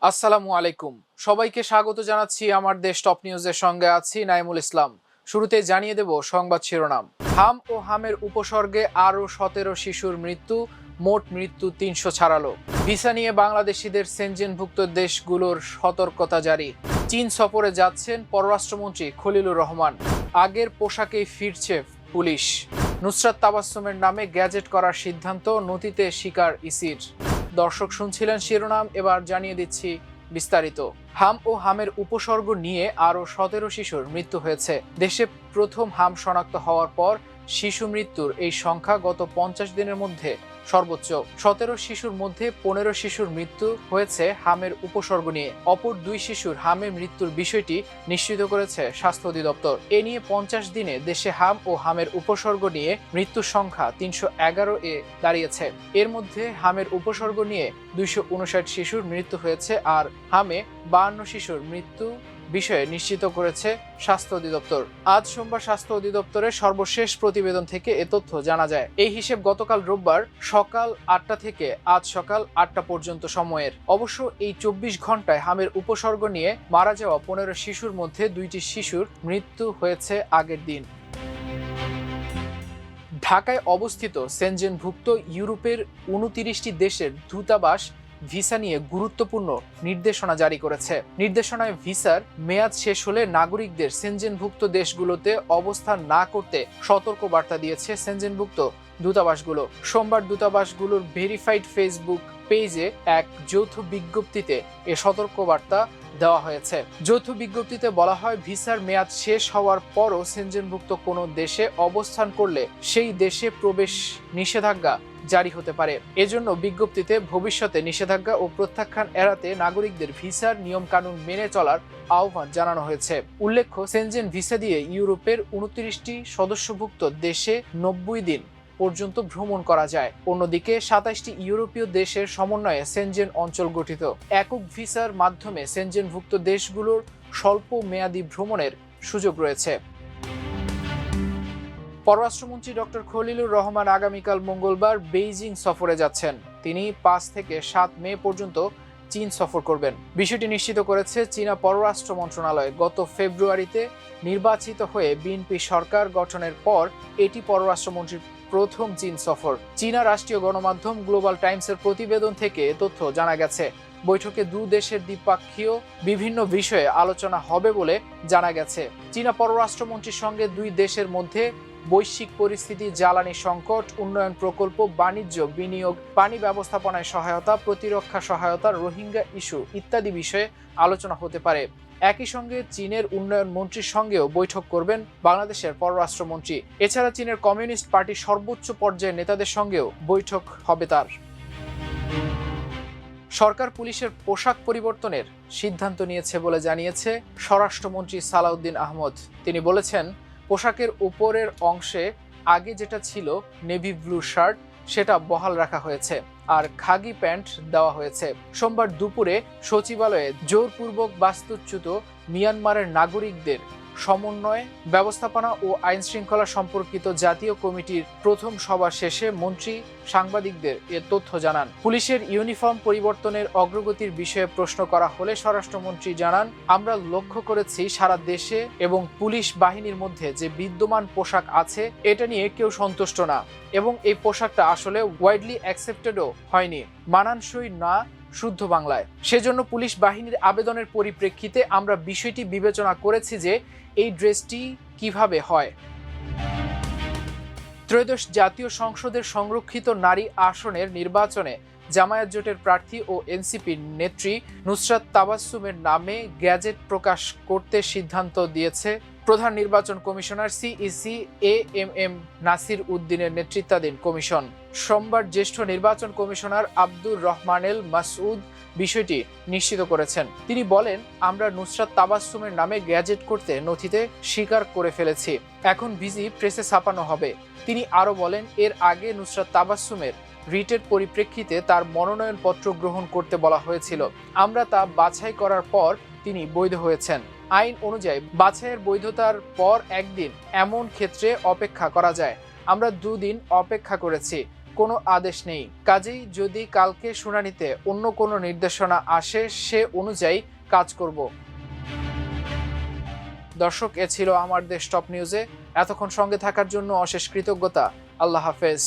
আসসালামু আলাইকুম। সবাইকে স্বাগত জানাচ্ছি আমার দেশ টপ নিউজের সঙ্গে আছি নাইমুল ইসলাম। শুরুতে জানিয়ে দেব সংবাদ শিরোনাম। হাম ও হামের উপসর্গে আরও 17 শিশুর মৃত্যু, মোট মৃত্যু 300 ছাড়ালো। ভিসা নিয়ে বাংলাদেশিদের সেনজেনভুক্ত দেশগুলোর সতর্কতা জারি। চীন সফরে যাচ্ছেন পররাষ্ট্রমন্ত্রী খলিলুর রহমান। আগের পোশাকেই ফিরছে পুলিশ। নুসরাত তাবাসসুমের নামে গ্যাজেট করার সিদ্ধান্ত নথিতে স্বীকার ইসির। দর্শক শুনছিলেন শিরোনাম, এবার জানিয়ে দিচ্ছি বিস্তারিত। হাম ও হামের উপসর্গ নিয়ে আরও 17 শিশুর মৃত্যু হয়েছে। দেশে প্রথম হাম শনাক্ত হওয়ার পর শিশু মৃত্যুর এই সংখ্যা গত 50 দিনের মধ্যে সর্বোচ্চ। 17 শিশুর মধ্যে 15 শিশুর মৃত্যু হয়েছে হামের উপসর্গ নিয়ে। অপর 2 শিশুর হামে মৃত্যুর বিষয়টি নিশ্চিত করেছে স্বাস্থ্য অধিদপ্তর। এ নিয়ে 50 দিনে দেশে হাম ও হামের উপসর্গ নিয়ে মৃত্যুর সংখ্যা 311-এ দাঁড়িয়েছে। এর মধ্যে হামের উপসর্গ নিয়ে 259 শিশুর মৃত্যু হয়েছে, আর হামে 52 শিশুর মৃত্যু বিষয়ে নিশ্চিত করেছে স্বাস্থ্য অধিদপ্তর। আজ সোমবার স্বাস্থ্য অধিদপ্তরের সর্বশেষ প্রতিবেদন থেকে এ তথ্য জানা যায়। এই হিসেব গতকাল রোববার সকাল 8টা থেকে আজ সকাল 8টা পর্যন্ত সময়ের। অবশ্য এই 24 ঘন্টায় হামের উপসর্গ নিয়ে মারা যাওয়া 15 শিশুর মধ্যে 2টি শিশুর মৃত্যু হয়েছে আগের দিন। ঢাকায় অবস্থিত সেনজেনভুক্ত ইউরোপের 29টি দেশের দূতাবাস ভিসা নিয়ে গুরুত্বপূর্ণ নির্দেশনা জারি করেছে। নির্দেশনায় ভিসার মেয়াদ শেষ হলে নাগরিকদের সেনজেনভুক্ত দেশগুলোতে অবস্থান না করতে সতর্ক বার্তা দিয়েছে সেনজেনভুক্ত দূতাবাসগুলো। সোমবার দূতাবাসগুলোর ভেরিফাইড ফেসবুক পেজে এক যৌথ বিজ্ঞপ্তিতে এ সতর্কবার্তা দেওয়া হয়েছে। যৌথ বিজ্ঞপ্তিতে বলা হয়, ভিসার মেয়াদ শেষ হওয়ার পরও সেনজেনভুক্ত কোনো দেশে অবস্থান করলে সেই দেশে প্রবেশ নিষেধাজ্ঞা জারি হতে পারে। এজন্য বিজ্ঞপ্তিতে ভবিষ্যতে নিষেধাজ্ঞা ও প্রত্যাখ্যান এড়াতে নাগরিকদের ভিসার নিয়মকানুন মেনে চলার আহ্বান জানানো হয়েছে। উল্লেখ্য, সেনজেন ভিসা দিয়ে ইউরোপের 29টি সদস্যভুক্ত দেশে 90 দিন পর্যন্ত ভ্রমণ করা যায়। অন্যদিকে 27টি ইউরোপীয় দেশের সমন্বয়ে সেনজেন অঞ্চল গঠিত। একক ভিসার মাধ্যমে সেনজেনভুক্ত দেশগুলোর স্বল্প মেয়াদী ভ্রমণের সুযোগ রয়েছে। পররাষ্ট্রমন্ত্রী ডক্টর খলিলুর রহমান আগামীকাল মঙ্গলবার বেইজিং সফরে যাচ্ছেন। তিনি 5 থেকে 7 মে পর্যন্ত চীন সফর করবেন। বিষয়টি নিশ্চিত করেছে চীনা পররাষ্ট্র মন্ত্রণালয়। গত ফেব্রুয়ারিতে নির্বাচিত হয়ে বিএনপি সরকার গঠনের পর এটি পররাষ্ট্রমন্ত্রীর প্রথম চীন সফর। চীনা রাষ্ট্রীয় গণমাধ্যম গ্লোবাল টাইমসের প্রতিবেদন থেকে তথ্য জানা গেছে। বৈঠকে দু দেশের দ্বিপাক্ষীয় বিভিন্ন বিষয়ে আলোচনা হবে বলে জানা গেছে। চীনা পররাষ্ট্রমন্ত্রীর সঙ্গে দুই দেশের মধ্যে বৈশ্বিক পরিস্থিতি, জ্বালানি সংকট, উন্নয়ন প্রকল্প, বাণিজ্য, বিনিয়োগ, পানি ব্যবস্থাপনায় সহায়তা, প্রতিরক্ষা সহায়তা, রোহিঙ্গা ইস্যু ইত্যাদি বিষয়ে আলোচনা হতে পারে। একই সঙ্গে চীনের উন্নয়ন মন্ত্রীর সঙ্গেও বৈঠক করবেন বাংলাদেশের পররাষ্ট্রমন্ত্রী। এছাড়া চীনের কমিউনিস্ট পার্টির সর্বোচ্চ পর্যায়ের নেতাদের সঙ্গেও বৈঠক হবে তার। সরকার পুলিশের পোশাক পরিবর্তনের সিদ্ধান্ত নিয়েছে বলে জানিয়েছে স্বরাষ্ট্রমন্ত্রী সালাউদ্দিন আহমদ। তিনি বলেছেন, পোশাকের উপরের অংশে আগে যেটা ছিল নেভি ব্লু শার্ট, সেটা বহাল রাখা হয়েছে, আর খাগি প্যান্ট দেওয়া হয়েছে। সোমবার দুপুরে সচিবালয়ে জোরপূর্বক বাস্তুচ্যুত মিয়ানমারের নাগরিকদের সমন্বয়, ব্যবস্থাপনা ও আইন শৃঙ্খলা সম্পর্কিত জাতীয় কমিটির প্রথম সভা শেষে মন্ত্রী সাংবাদিকদের এ তথ্য জানান। পুলিশের ইউনিফর্ম পরিবর্তনের অগ্রগতির বিষয়ে প্রশ্ন করা হলে স্বরাষ্ট্রমন্ত্রী জানান, আমরা লক্ষ্য করেছি সারা দেশে এবং পুলিশ বাহিনীর মধ্যে যে বিদ্যমান পোশাক আছে এটা নিয়ে কেউ সন্তুষ্ট না, এবং এই পোশাকটা আসলে ওয়াইডলি অ্যাকসেপ্টেডও হয়নি, মানানসই না শুদ্ধ বাংলায়। সেজন্য পুলিশ বাহিনীর আবেদনের পরিপ্রেক্ষিতে আমরা বিষয়টি বিবেচনা করেছি যে এই ড্রেসটি কিভাবে হয়। ত্রয়োদশ জাতীয় সংসদের সংরক্ষিত নারী আসনের নির্বাচনে জামায়াত জোটের প্রার্থী ও এনসিপির নেত্রী নুসরাত তাবাসসুমের নামে গ্যাজেট প্রকাশ করতে সিদ্ধান্ত দিয়েছে প্রধান নির্বাচন কমিশনার সিইসি এএমএম নাসির উদ্দিনের নেতৃত্বাধীন কমিশন। সোমবার জ্যেষ্ঠ নির্বাচন কমিশনার আব্দুর রহমানেল মাসউদ বিষয়টি নিশ্চিত করেছেন। তিনি বলেন, আমরা নুসরাত তাবাসসুমের নামে গ্যাজেট করতে নথিতে স্বীকার করে ফেলেছি, এখন ভিজি প্রেসে ছাপানো হবে। তিনি আরও বলেন, এর আগে নুসরাত তাবাসসুমের রিটের পরিপ্রেক্ষিতে তার মনোনয়নপত্র গ্রহণ করতে বলা হয়েছিল। আমরা তা বাছাই করার পর তিনি বৈধ হয়েছেন। আইন অনুযায়ী বাছাইয়ের বৈধতার পর একদিন এমন ক্ষেত্রে অপেক্ষা করা যায়। আমরা 2 দিন অপেক্ষা করেছি। কোনো আদেশ নেই। কাজেই যদি কালকে শুনানিতে অন্য কোনো নির্দেশনা আসে সে অনুযায়ী কাজ করব। দর্শক, এ ছিল আমার দেশ টপ নিউজে। এতক্ষণ সঙ্গে থাকার জন্য অশেষ কৃতজ্ঞতা। আল্লাহ হাফেজ।